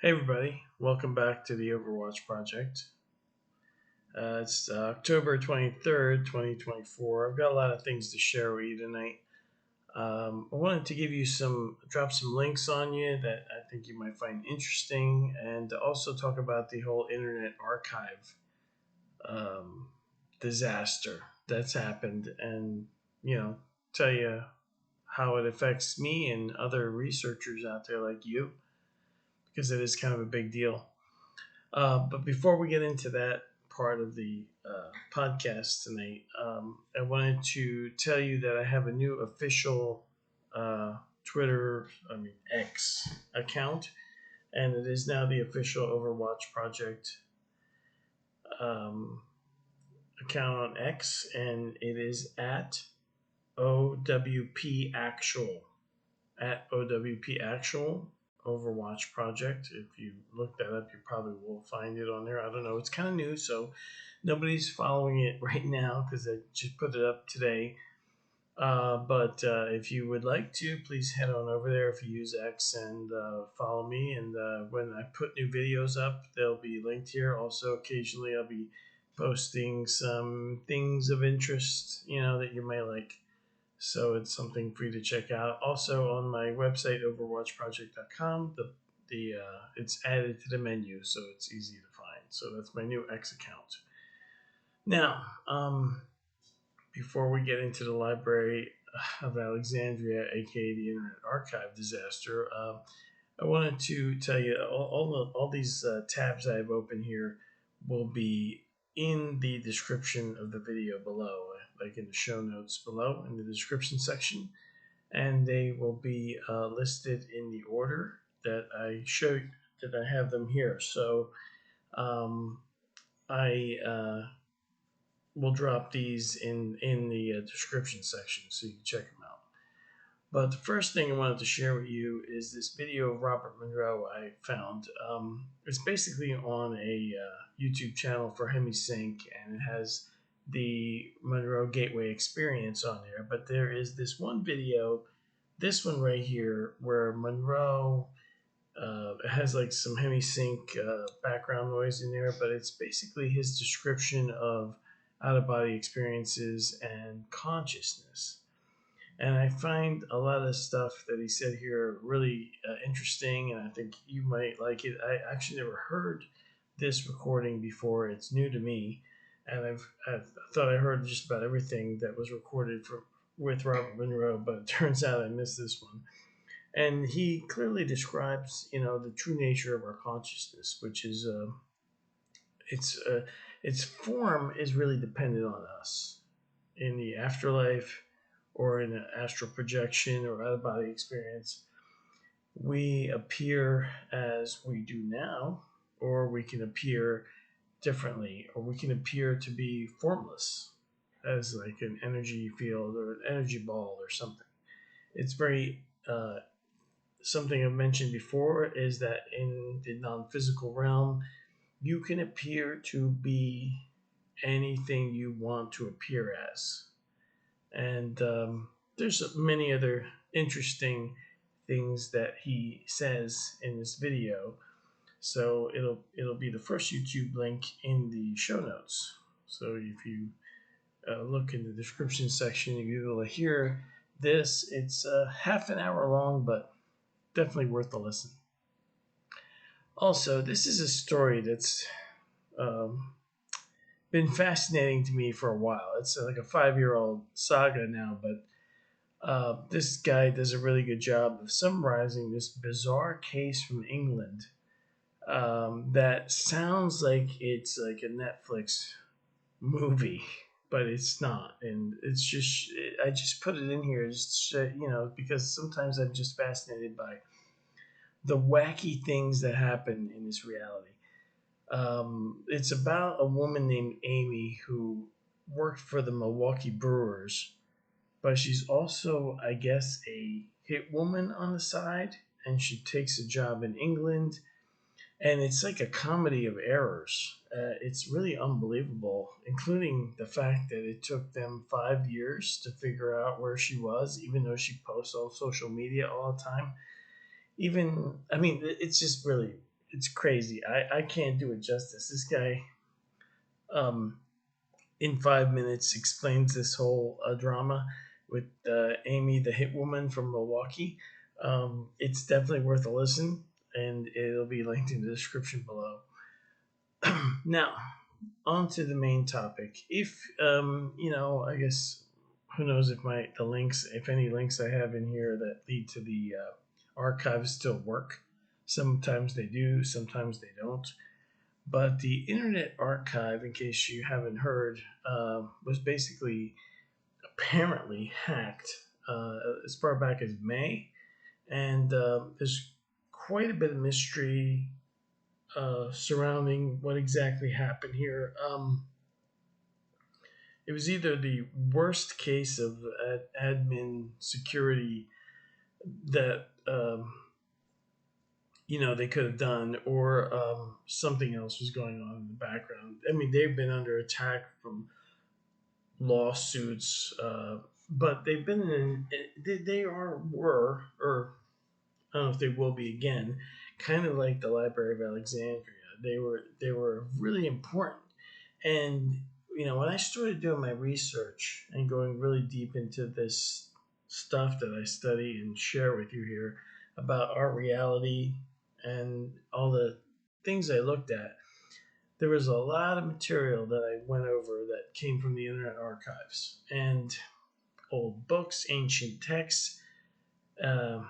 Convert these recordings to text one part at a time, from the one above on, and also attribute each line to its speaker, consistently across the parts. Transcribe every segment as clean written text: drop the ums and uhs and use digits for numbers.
Speaker 1: Hey everybody, welcome back to the Overwatch Project. It's October 23rd, 2024. I've got a lot of things to share with you tonight. I wanted to drop some links on you that I think you might find interesting, and also talk about the whole Internet Archive um, disaster that's happened, and you know, tell you how it affects me and other researchers out there like you, because it is kind of a big deal. But before we get into that part of the podcast tonight, I wanted to tell you that I have a new official uh, X account, and it is now the official Overwatch Project um, account on X, and it is at OWP Actual. At OWP Actual Overwatch Project. If you look that up, you probably will find it on there. I don't know. It's kind of new, so nobody's following it right now because I just put it up today. But if you would like to, please head on over there if you use X and follow me. And when I put new videos up, they'll be linked here. Also, occasionally I'll be posting some things of interest, that you may like. So it's something for you to check out. Also on my website, overwatchproject.com, it's added to the menu, so it's easy to find. So that's my new X account. Now, before we get into the Library of Alexandria, aka the Internet Archive disaster, I wanted to tell you all these tabs I have open here will be in the description of the video below, like in the show notes below in the description section, and they will be listed in the order that I showed that I have them here. So um, I will drop these in the description section so you can check them out. But the first thing I wanted to share with you is this video of Robert Monroe I found. It's basically on a YouTube channel for HemiSync, and it has the Monroe Gateway experience on there. But there is this one video, this one right here, where Monroe has like some HemiSync background noise in there, but it's basically his description of out of body experiences and consciousness. And I find a lot of stuff that he said here really interesting, and I think you might like it. I actually never heard this recording before. It's new to me, and I thought I heard just about everything that was recorded with Robert Monroe, but it turns out I missed this one. And he clearly describes, the true nature of our consciousness, which is its its form is really dependent on us in the afterlife or in an astral projection or out of body experience. We appear as we do now, or we can appear differently, or we can appear to be formless as like an energy field or an energy ball or something. It's very something I've mentioned before is that in the non-physical realm, you can appear to be anything you want to appear as. And there's many other interesting things that he says in this video. So it'll be the first YouTube link in the show notes. So if you look in the description section, you'll be able to hear this. It's half an hour long, but definitely worth a listen. Also, this is a story that's um, been fascinating to me for a while. It's like a 5-year-old saga now, but this guy does a really good job of summarizing this bizarre case from England that sounds like it's like a Netflix movie, but it's not. And it's just, I just put it in here just because sometimes I'm just fascinated by the wacky things that happen in this reality. It's about a woman named Aimee who worked for the Milwaukee Brewers, but she's also, I guess, a hit woman on the side, and she takes a job in England, and it's like a comedy of errors. It's really unbelievable, including the fact that it took them 5 years to figure out where she was, even though she posts on social media all the time. It's just really it's crazy. I can't do it justice. This guy, um, in 5 minutes, explains this whole drama with Aimee, the hitwoman from Milwaukee. It's definitely worth a listen, and it'll be linked in the description below. Now, on to the main topic. If I guess who knows if the links, if any links I have in here that lead to the archives still work. Sometimes they do, sometimes they don't. But the Internet Archive, in case you haven't heard, was basically apparently hacked as far back as May, and there's quite a bit of mystery surrounding what exactly happened here. It was either the worst case of admin security that they could have done, or something else was going on in the background. I mean, they've been under attack from lawsuits, but they've been in. They were, or I don't know if they will be again, kind of like the Library of Alexandria. They were really important, and when I started doing my research and going really deep into this stuff that I study and share with you here about our reality and all the things I looked at, there was a lot of material that I went over that came from the Internet Archives and old books, ancient texts. Uh,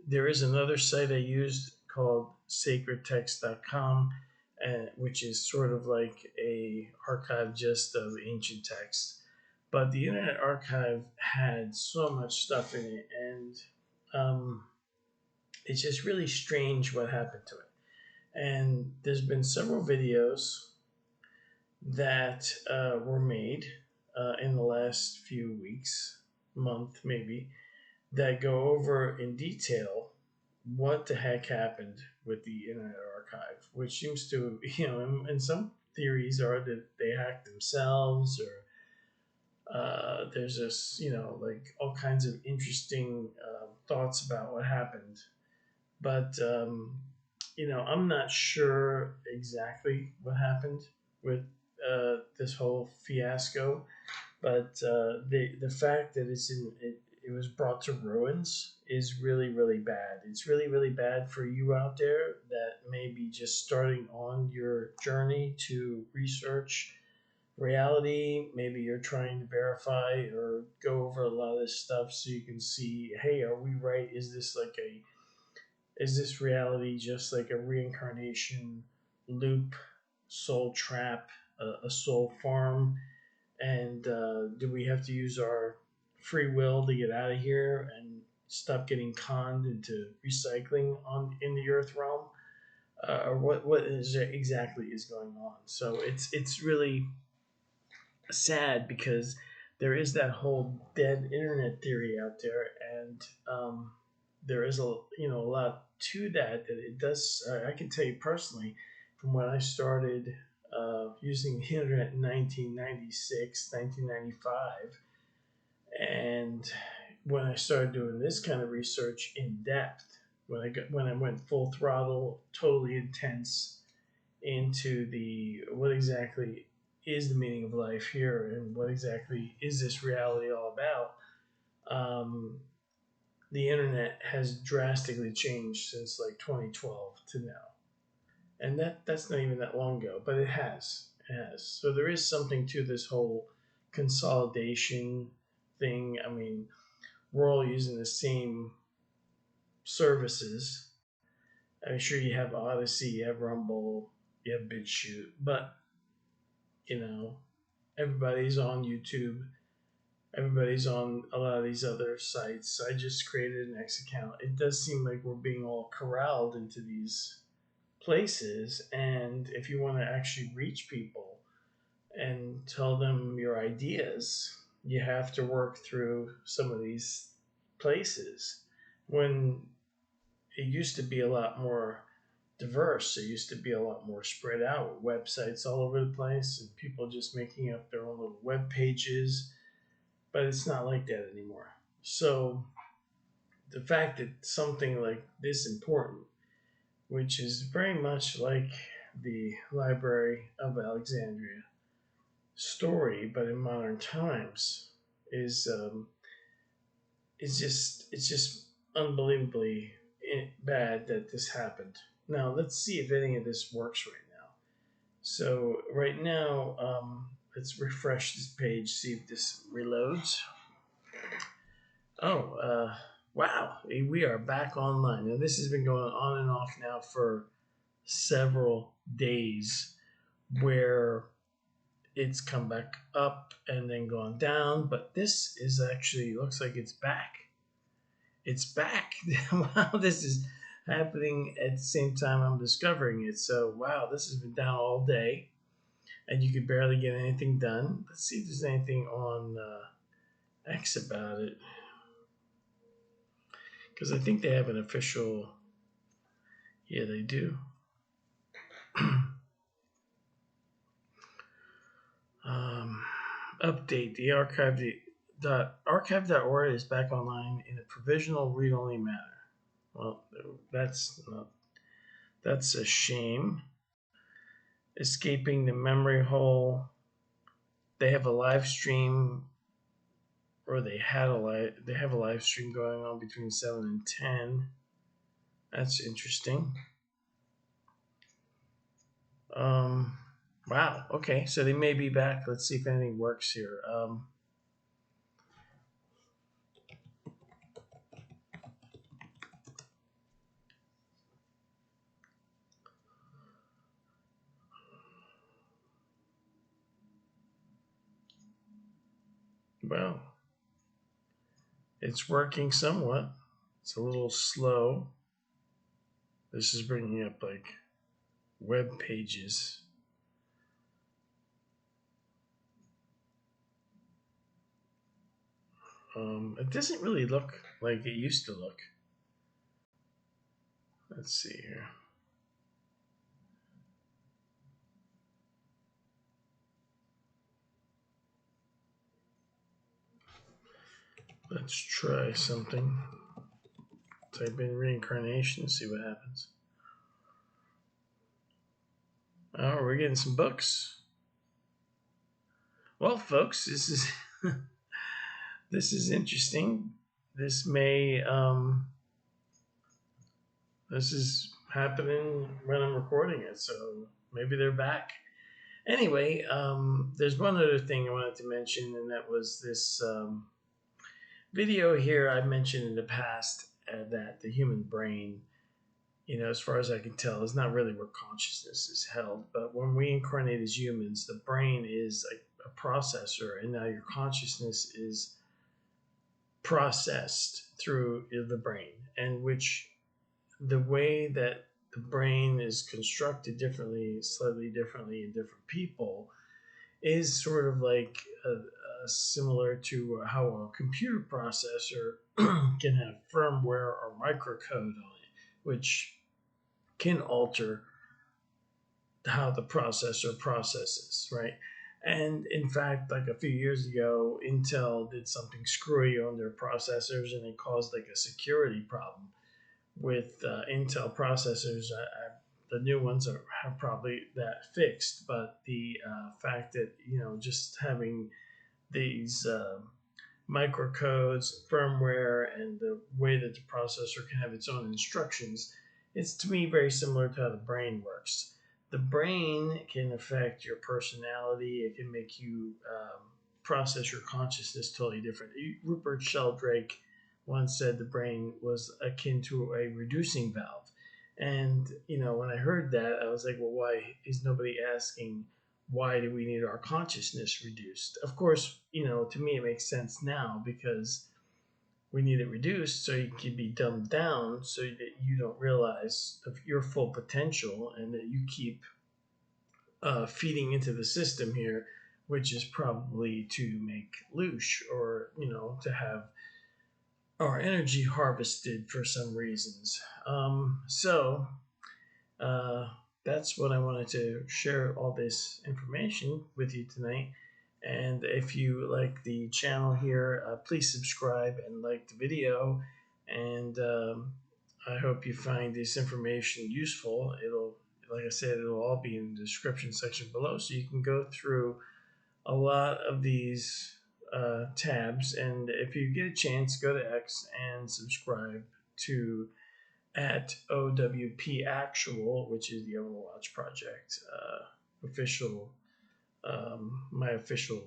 Speaker 1: there is another site I used called sacredtext.com, which is sort of like a archive just of ancient texts. But the Internet Archive had so much stuff in it, and it's just really strange what happened to it. And there's been several videos that were made in the last few weeks, month maybe, that go over in detail what the heck happened with the Internet Archive, which seems to, and some theories are that they hacked themselves, or there's this, like all kinds of interesting thoughts about what happened. But, I'm not sure exactly what happened with this whole fiasco, but the fact that it was brought to ruins is really really bad. It's really really bad for you out there that may be just starting on your journey to research reality. Maybe you're trying to verify or go over a lot of this stuff so you can see, hey, are we right? Is this reality just like a reincarnation loop, soul trap, a soul farm? And do we have to use our free will to get out of here and stop getting conned into recycling on in the Earth realm? Or what is exactly is going on? So it's really sad because there is that whole dead internet theory out there, and there is a lot to that it does. I can tell you personally, from when I started using the internet in 1996, 1995, and when I started doing this kind of research in depth, when I went full throttle, totally intense into the what exactly is the meaning of life here and what exactly is this reality all about. Um, the internet has drastically changed since like 2012 to now, and that's not even that long ago, but it has. It has. So there is something to this whole consolidation thing. I mean, we're all using the same services. I'm sure you have Odyssey, you have Rumble, you have BitChute, but you know, everybody's on YouTube. Everybody's on a lot of these other sites. I just created an X account. It does seem like we're being all corralled into these places. And if you want to actually reach people and tell them your ideas, you have to work through some of these places. When it used to be a lot more diverse, it used to be a lot more spread out with websites all over the place and people just making up their own little web pages, but it's not like that anymore. So the fact that something like this important which is very much like the Library of Alexandria story, but in modern times, is it's just unbelievably bad that this happened. Now let's see if any of this works right now. So right now, let's refresh this page, see if this reloads. Oh, wow, we are back online. Now this has been going on and off now for several days, where it's come back up and then gone down, but this is actually looks like it's back. It's back. Wow, this is happening at the same time I'm discovering it. So wow, this has been down all day, and you could barely get anything done. Let's see if there's anything on X about it, because I think they have an official. Yeah, they do. um, Update the archive.org is back online in a provisional read-only manner. Well, that's a shame. Escaping the memory hole. They have a live stream, or they have a live stream going on between 7 and 10. That's interesting. Um, wow. Okay, so they may be back. Let's see if anything works here. Well, it's working somewhat. It's a little slow. This is bringing up like web pages. It doesn't really look like it used to look. Let's see here. Let's try something. Type in reincarnation, see what happens. Oh, we're getting some books. Well, folks, this is this is interesting. This may this is happening when I'm recording it, so maybe they're back. Anyway, there's one other thing I wanted to mention, and that was this video here. I mentioned in the past that the human brain, as far as I can tell, is not really where consciousness is held. But when we incarnate as humans, the brain is a processor, and now your consciousness is processed through the brain, and which the way that the brain is constructed differently, slightly differently in different people, is sort of like similar to how a computer processor can have firmware or microcode on it, which can alter how the processor processes, right? And in fact, like a few years ago, Intel did something screwy on their processors, and it caused like a security problem with Intel processors. The new ones have probably that fixed, but the fact that just having these microcodes, firmware, and the way that the processor can have its own instructions, it's to me very similar to how the brain works. The brain can affect your personality. It can make you process your consciousness totally different. Rupert Sheldrake once said the brain was akin to a reducing valve. And, when I heard that, I was like, well, why is nobody asking, why do we need our consciousness reduced? Of course, to me it makes sense now, because we need it reduced so you can be dumbed down, so that you don't realize of your full potential, and that you keep feeding into the system here, which is probably to make loosh, or to have our energy harvested for some reasons. So that's what I wanted to share all this information with you tonight. And if you like the channel here, please subscribe and like the video. And I hope you find this information useful. Like I said, it'll all be in the description section below, so you can go through a lot of these tabs. And if you get a chance, go to X and subscribe to at OWP Actual, which is the Overwatch Project official, my official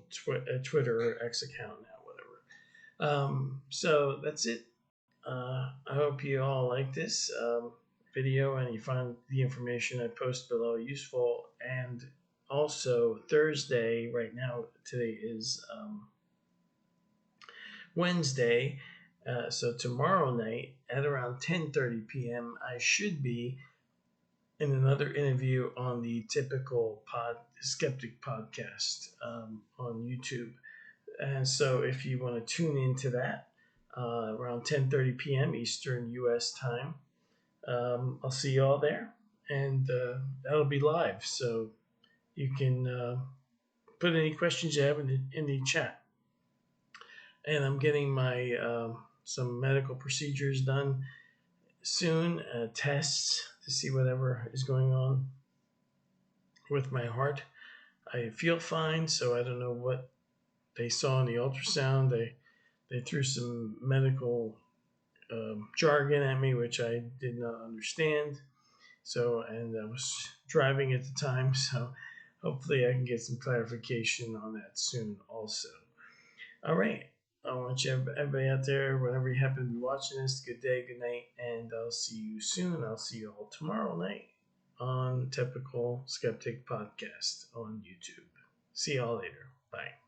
Speaker 1: Twitter or X account now, whatever. So that's it. I hope you all like this video and you find the information I post below useful. And also Thursday, right now, today is Wednesday. So tomorrow night at around 10:30 p.m., I should be in another interview on the typical skeptic podcast on YouTube. And so if you want to tune into that around 10:30 p.m. Eastern U.S. time, I'll see you all there, and that'll be live. So you can put any questions you have in the chat. And I'm getting my some medical procedures done soon, tests to see whatever is going on with my heart. I feel fine, so I don't know what they saw in the ultrasound. They threw some medical jargon at me, which I did not understand. So, and I was driving at the time, so hopefully I can get some clarification on that soon also. All right. I want you, everybody out there, whenever you happen to be watching this, good day, good night, and I'll see you soon. I'll see you all tomorrow night on Typical Skeptic Podcast on YouTube. See y'all later. Bye.